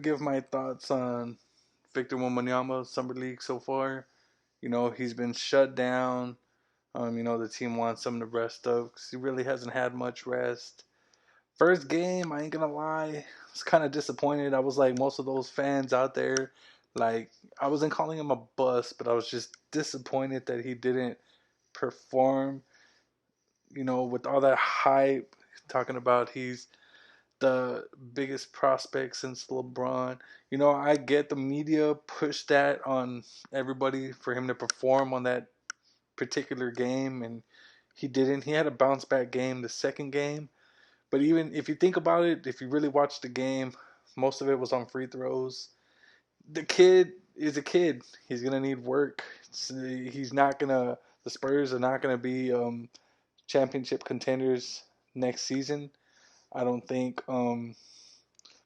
give my thoughts on Victor Wembanyama summer league so far. He's been shut down. The team wants him to rest up because he really hasn't had much rest. First game, I ain't gonna lie, I was kind of disappointed. I was like most of those fans out there. Like, I wasn't calling him a bust, but I was just disappointed that he didn't perform. With all that hype, talking about he's the biggest prospect since LeBron. I get the media pushed that on everybody for him to perform on that particular game, and he didn't. He had a bounce back game the second game, but even if you think about it, if you really watch the game, most of it was on free throws. The kid is a kid. He's gonna need work. He's not gonna. The Spurs are not gonna be championship contenders next season. I don't think.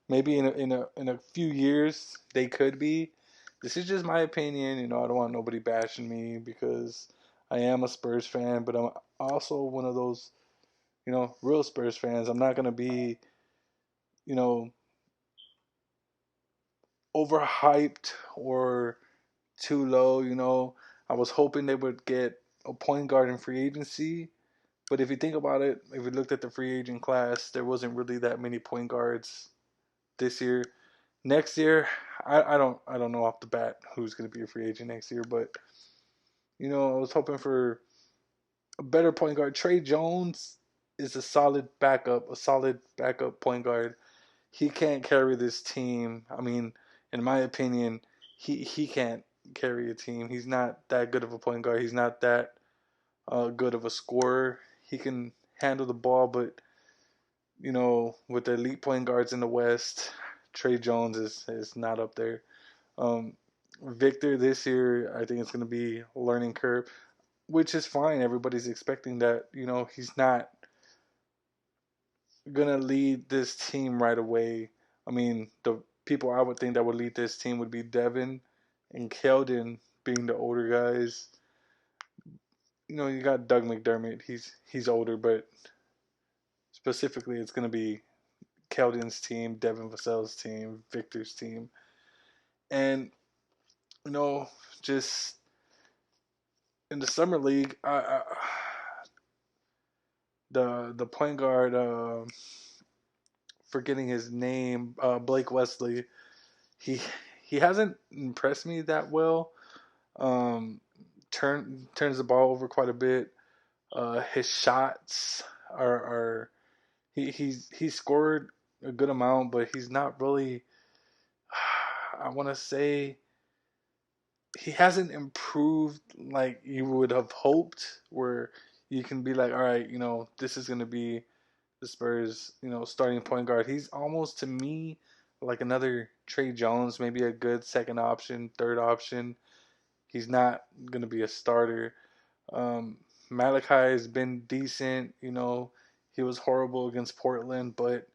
Maybe in a few years they could be. This is just my opinion. I don't want nobody bashing me because I am a Spurs fan, but I'm also one of those real Spurs fans. I'm not gonna be you know overhyped or too low. I was hoping they would get a point guard in free agency. But if you think about it, if you looked at the free agent class, there wasn't really that many point guards this year. Next year, I don't know off the bat who's going to be a free agent next year, but I was hoping for a better point guard. Trey Jones is a solid backup point guard. He can't carry this team. I mean, in my opinion, he can't carry a team. He's not that good of a point guard. He's not that good of a scorer. He can handle the ball, but with the elite point guards in the West, Trey Jones is not up there. Um, Victor this year, I think it's going to be a learning curve, which is fine. Everybody's expecting that. He's not going to lead this team right away. I mean, the people I would think that would lead this team would be Devin and Keldon being the older guys. You got Doug McDermott. He's older, but specifically, it's going to be Keldon's team, Devin Vassell's team, Victor's team, and you know, just in the summer league, the point guard, forgetting his name, Blake Wesley, he he hasn't impressed me that well. Um, turns the ball over quite a bit. His shots are he's scored a good amount, but he's not really. I want to say he hasn't improved like you would have hoped. Where you can be like, all right, this is gonna be the Spurs, starting point guard. He's almost to me like another Trey Jones, maybe a good second option, third option. He's not gonna be a starter. Um, Malachi has been decent. He was horrible against Portland, but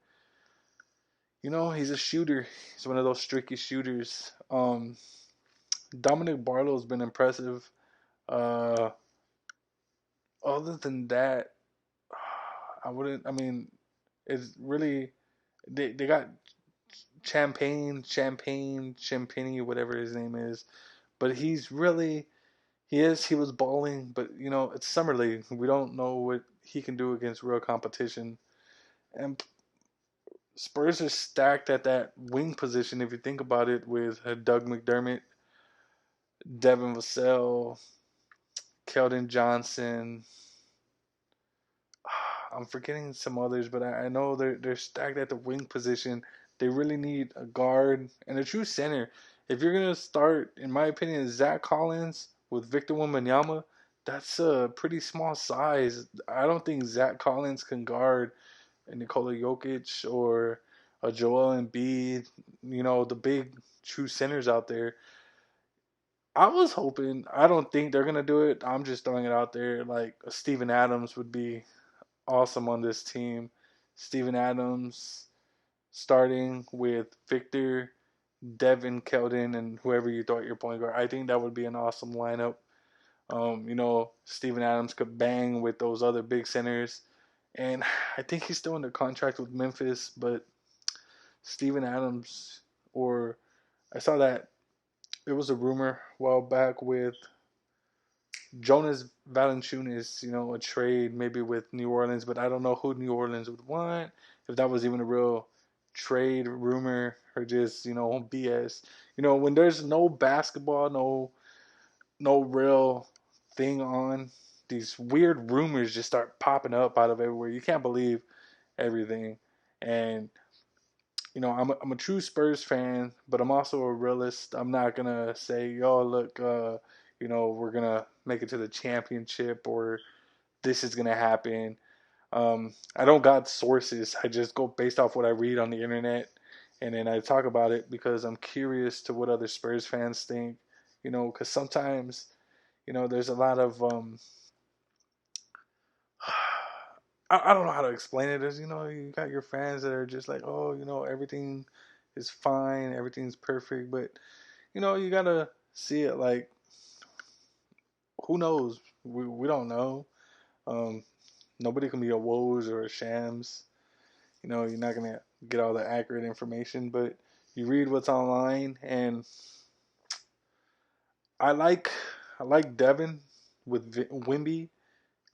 he's a shooter. He's one of those streaky shooters. Dominic Barlow's been impressive. Uh, Other than that, I wouldn't. I mean, it's really they got Champagne, whatever his name is. But he was balling. But it's summer league. We don't know what he can do against real competition. And Spurs are stacked at that wing position if you think about it, with Doug McDermott, Devin Vassell, Keldon Johnson. I'm forgetting some others, but I know they're stacked at the wing position. They really need a guard and a true center. If you're gonna start, in my opinion, Zach Collins with Victor Wembanyama, that's a pretty small size. I don't think Zach Collins can guard a Nikola Jokic or a Joel Embiid. The big true centers out there. I was hoping. I don't think they're gonna do it. I'm just throwing it out there. Like a Steven Adams would be awesome on this team. Steven Adams starting with Victor, Devin, Keldon, and whoever you thought your point guard. I think that would be an awesome lineup. Steven Adams could bang with those other big centers. And I think he's still under contract with Memphis, but Steven Adams or I saw that it was a rumor a while back with Jonas Valanciunas, a trade maybe with New Orleans, but I don't know who New Orleans would want, if that was even a real trade rumor or just, BS. When there's no basketball, no real thing on, these weird rumors just start popping up out of everywhere. You can't believe everything. And I'm a true Spurs fan, but I'm also a realist. I'm not gonna say, "Yo, look, we're gonna make it to the championship," or "This is gonna happen." I don't got sources. I just go based off what I read on the internet, and then I talk about it because I'm curious to what other Spurs fans think. Because sometimes, there's a lot of I don't know how to explain it. Is you got your fans that are just like, oh, everything is fine, everything's perfect, but you gotta see it like, who knows? We don't know. Um, Nobody can be a Woes or a Shams. You're not gonna get all the accurate information, but you read what's online, and I like I like Devin with Wimby.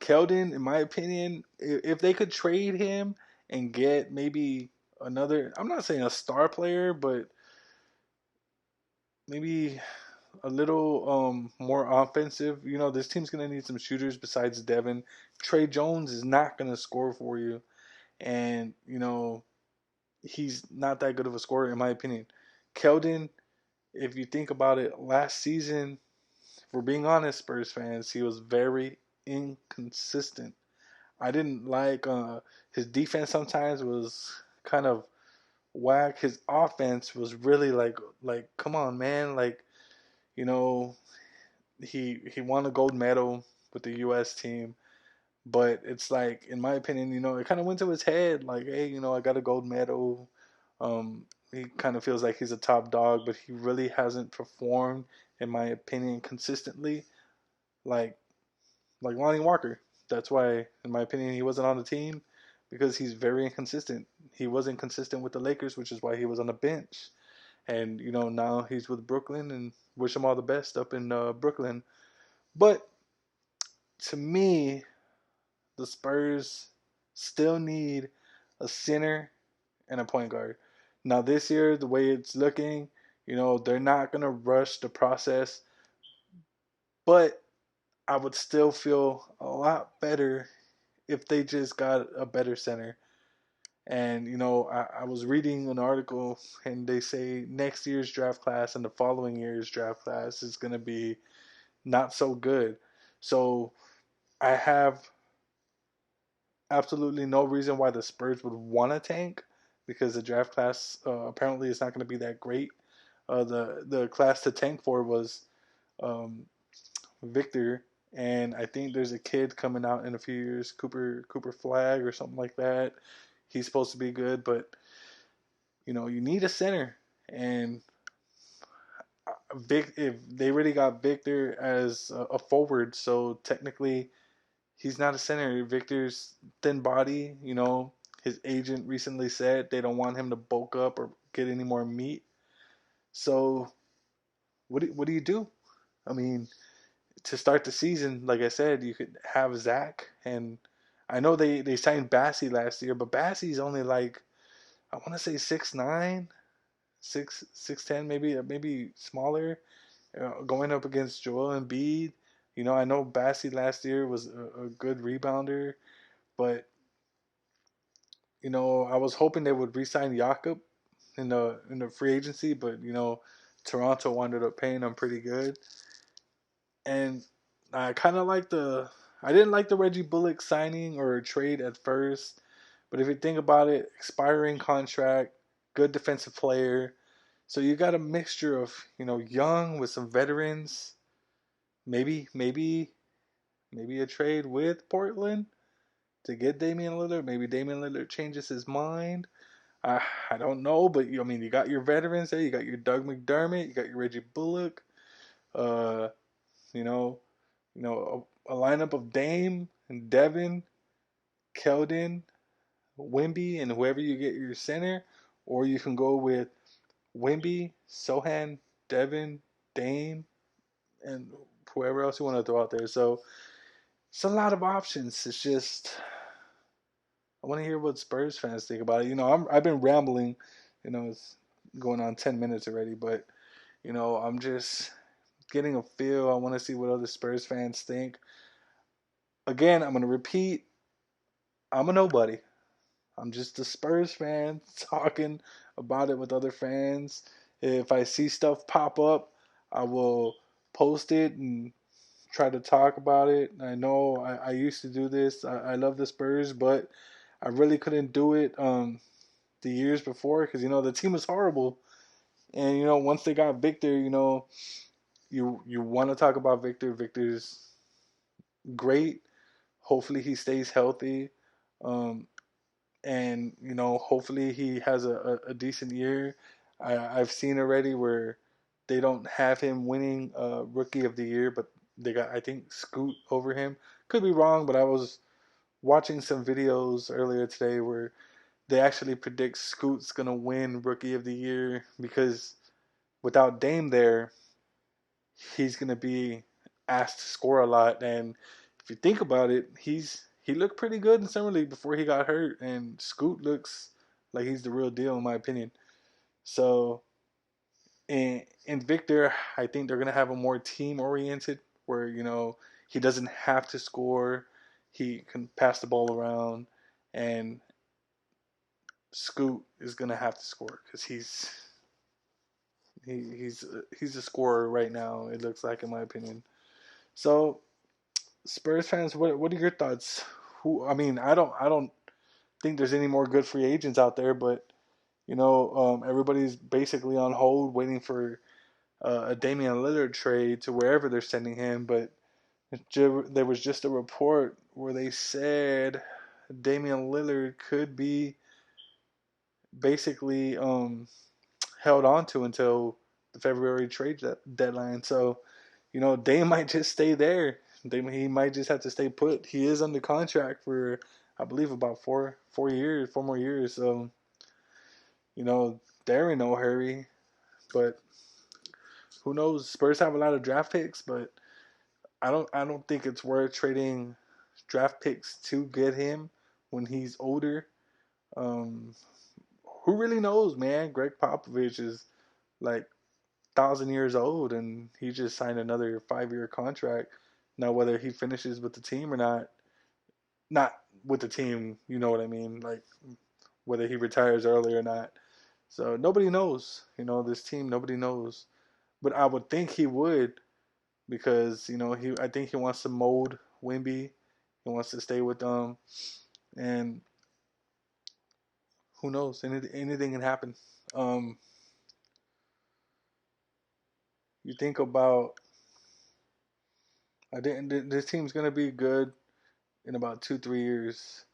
Keldon, in my opinion, if they could trade him and get maybe another, I'm not saying a star player, but maybe a little more offensive. This team's gonna need some shooters besides Devin. Trey Jones is not gonna score for you, and he's not that good of a scorer in my opinion. Keldon, if you think about it, last season, if we're being honest, Spurs fans, he was very inconsistent. I didn't like his defense. Sometimes was kind of whack. His offense was really like come on, man, like you know he won a gold medal with the U.S. team, but it's like, in my opinion, it kind of went to his head. Like, hey, I got a gold medal. He kind of feels like he's a top dog, but he really hasn't performed, in my opinion, consistently. Like Lonnie Walker. That's why, in my opinion, he wasn't on the team, because he's very inconsistent. He wasn't consistent with the Lakers, which is why he was on the bench. And now he's with Brooklyn, and wish him all the best up in Brooklyn. But to me, the Spurs still need a center and a point guard. Now this year, the way it's looking, they're not gonna rush the process, but I would still feel a lot better if they just got a better center. And I was reading an article, and they say next year's draft class and the following year's draft class is gonna be not so good. So I have absolutely no reason why the Spurs would want to tank, because the draft class apparently is not going to be that great. The class to tank for was um, Victor, and I think there's a kid coming out in a few years, Cooper Flag or something like that. He's supposed to be good, but you need a center, and Vic, if they really got Victor as a forward, so technically he's not a center. Victor's thin body, his agent recently said they don't want him to bulk up or get any more meat. So what do you do? I mean, to start the season, like I said, you could have Zach, and I know they signed Bassey last year, but Bassey's only like, I want to say 6'9", 6'10", maybe smaller, going up against Joel Embiid. I know Bassey last year was a good rebounder, but I was hoping they would re-sign Jakob in the free agency, but Toronto wound up paying him pretty good, and I kind of like the. I didn't like the Reggie Bullock signing or trade at first, but if you think about it, expiring contract, good defensive player, so you got a mixture of young with some veterans. Maybe a trade with Portland to get Damian Lillard. Maybe Damian Lillard changes his mind. I don't know, but you got your veterans there. You got your Doug McDermott. You got your Reggie Bullock. Uh, you know, a lineup of Dame and Devin, Keldon, Wimby, and whoever you get your center, or you can go with Wimby, Sohan, Devin, Dame, and whoever else you want to throw out there. So it's a lot of options. It's just I want to hear what Spurs fans think about it. I've been rambling. It's going on 10 minutes already, but I'm just getting a feel. I want to see what other Spurs fans think. Again, I'm going to repeat. I'm a nobody. I'm just a Spurs fan talking about it with other fans. If I see stuff pop up, I will post it and try to talk about it. I know I used to do this. I love the Spurs, but I really couldn't do it the years before because the team was horrible. And once they got Victor, you want to talk about Victor. Victor's great. Hopefully he stays healthy. Um, and hopefully he has a decent year. I've seen already where they don't have him winning Rookie of the Year, but they got I think Scoot over him. Could be wrong, but I was watching some videos earlier today where they actually predict Scoot's gonna win Rookie of the Year because without Dame there, he's gonna be asked to score a lot. And if you think about it, he looked pretty good in summer league before he got hurt, and Scoot looks like he's the real deal in my opinion. So in Victor, I think they're gonna have a more team oriented where he doesn't have to score, he can pass the ball around, and Scoot is gonna have to score because he's a scorer right now. It looks like, in my opinion. So Spurs fans, what are your thoughts? I don't think there's any more good free agents out there, but everybody's basically on hold waiting for a Damian Lillard trade to wherever they're sending him. But there was just a report where they said Damian Lillard could be basically held on to until the February trade deadline. So, Dame might just stay there. He might just have to stay put. He is under contract for, I believe, about 4 years, 4 more years. So, they're in no hurry. But who knows? Spurs have a lot of draft picks, but I don't think it's worth trading draft picks to get him when he's older. Um, who really knows, man? Greg Popovich is like 1,000 years old, and he just signed another 5-year contract. Now, whether he finishes with the team or not with the team, you know what I mean? Like whether he retires early or not. So nobody knows. This team, nobody knows. But I would think he would because I think he wants to mold Wimby. He wants to stay with them, and who knows? Anything can happen. Um, you think about I didn't. This team's gonna be good in about 2-3 years,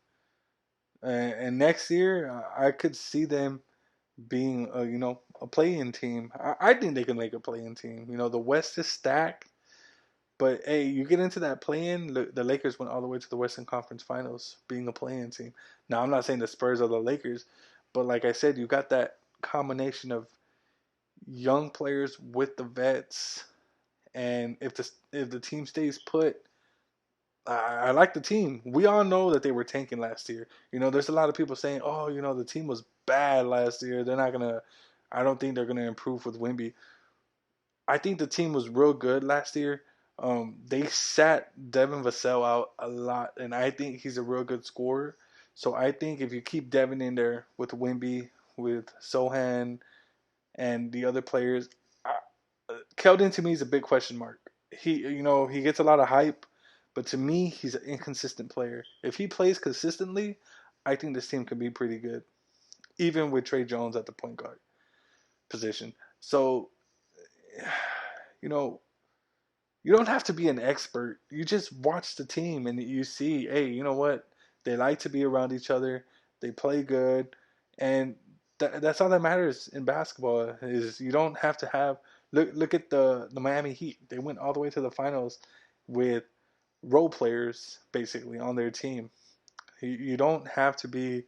and next year I could see them being a play-in team. I think they can make a play-in team. The West is stacked, but hey, you get into that play-in. The Lakers went all the way to the Western Conference Finals, being a play-in team. Now I'm not saying the Spurs are the Lakers, but like I said, you got that combination of young players with the vets, and if the team stays put, I like the team. We all know that they were tanking last year. There's a lot of people saying, "Oh, the team was bad last year. They're not gonna. I don't think they're gonna improve with Wimby." I think the team was real good last year. They sat Devin Vassell out a lot, and I think he's a real good scorer. So I think if you keep Devin in there with Wimby, with Sohan, and the other players, Keldon to me is a big question mark. He gets a lot of hype, but to me, he's an inconsistent player. If he plays consistently, I think this team can be pretty good, even with Trey Jones at the point guard position. So, you know, you don't have to be an expert. You just watch the team and you see, hey, you know what? They like to be around each other. They play good, and that's all that matters in basketball. Is you don't have to have look at the Miami Heat. They went all the way to the finals with role players basically on their team. You don't have to be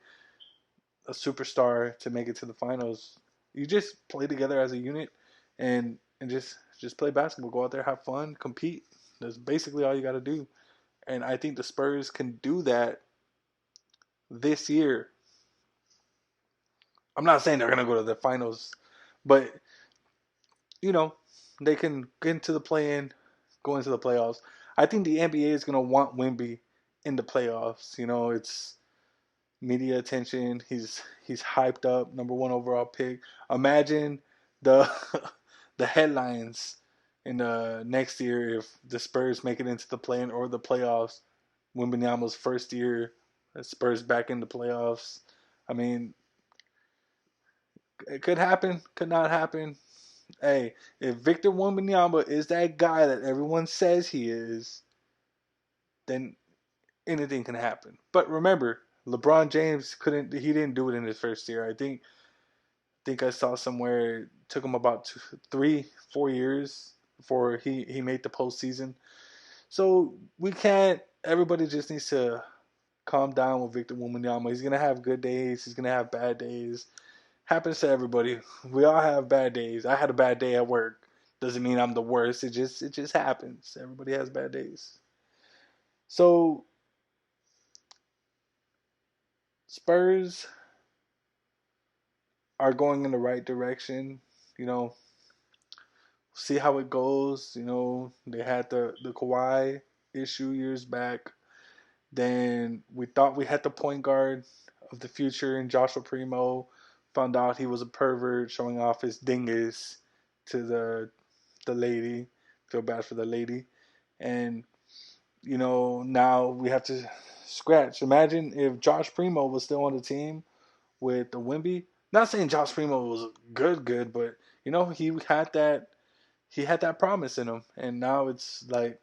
a superstar to make it to the finals. You just play together as a unit, and just play basketball. Go out there, have fun, compete. That's basically all you got to do. And I think the Spurs can do that this year. I'm not saying they're gonna go to the finals, but you know they can get into the play-in, go into the playoffs. I think the NBA is gonna want Wemby in the playoffs. It's media attention. He's hyped up, number one overall pick. Imagine the the headlines in the next year if the Spurs make it into the play-in or the playoffs. Wembanyama's first year, Spurs back in the playoffs. I mean, it could happen, could not happen. Hey, if Victor Wembanyama is that guy that everyone says he is, then anything can happen. But remember, LeBron James couldn't. He didn't do it in his first year. I think I saw somewhere it took him about 3, 4 years before he made the postseason. So we can't. Everybody just needs to calm down with Victor Wembanyama. He's gonna have good days. He's gonna have bad days. Happens to everybody. We all have bad days. I had a bad day at work. Doesn't mean I'm the worst. It just happens. Everybody has bad days. So Spurs are going in the right direction. You know, see how it goes. They had the Kawhi issue years back. Then we thought we had the point guard of the future in Joshua Primo. Found out he was a pervert, showing off his dingus to the lady. Feel bad for the lady. And now we have to scratch. Imagine if Josh Primo was still on the team with the Wimby. Not saying Josh Primo was good, but he had that promise in him, and now it's like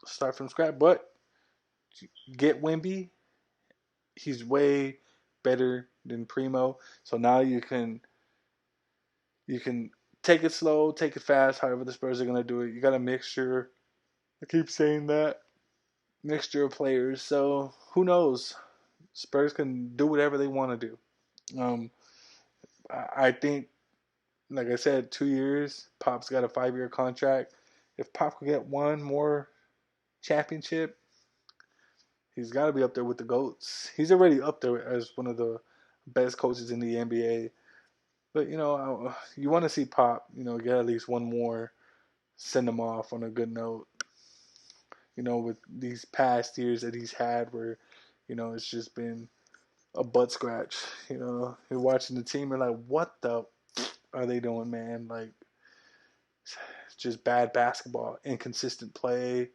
start from scratch. But get Wimby, he's way better than Primo. So now you can take it slow, take it fast. However the Spurs are gonna do it, you got a mixture. I keep saying that mixture of players. So who knows? Spurs can do whatever they want to do. I think, like I said, 2 years. Pop's got a 5-year contract. If Pop could get one more championship, he's got to be up there with the goats. He's already up there as one of the best coaches in the NBA. But you want to see Pop, get at least one more, send him off on a good note. With these past years that he's had, where it's just been a butt scratch. You're watching the team, you're like, what the are they doing, man? Like, just bad basketball, inconsistent play.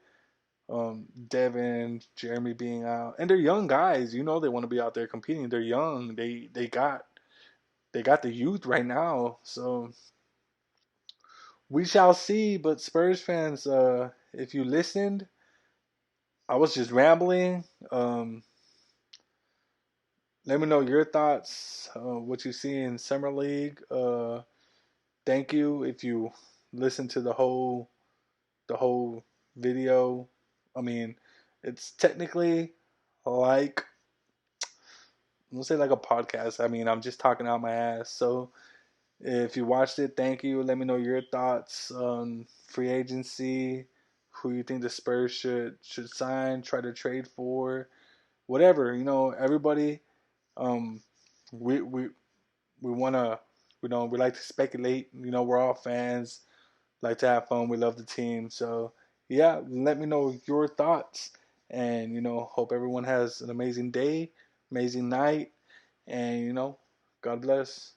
Devin, Jeremy being out, and they're young guys. They want to be out there competing. They're young. They got the youth right now. So we shall see. But Spurs fans, if you listened, I was just rambling. Let me know your thoughts. What you see in summer league. Thank you if you listen to the whole video. I mean, it's technically like, I'm gonna say like a podcast. I mean, I'm just talking out my ass. So if you watched it, thank you. Let me know your thoughts on free agency, who you think the Spurs should sign, try to trade for, whatever. Everybody. Um, we we we wanna. We like to speculate. We're all fans. Like to have fun. We love the team. So yeah, let me know your thoughts. And hope everyone has an amazing day, amazing night, and God bless.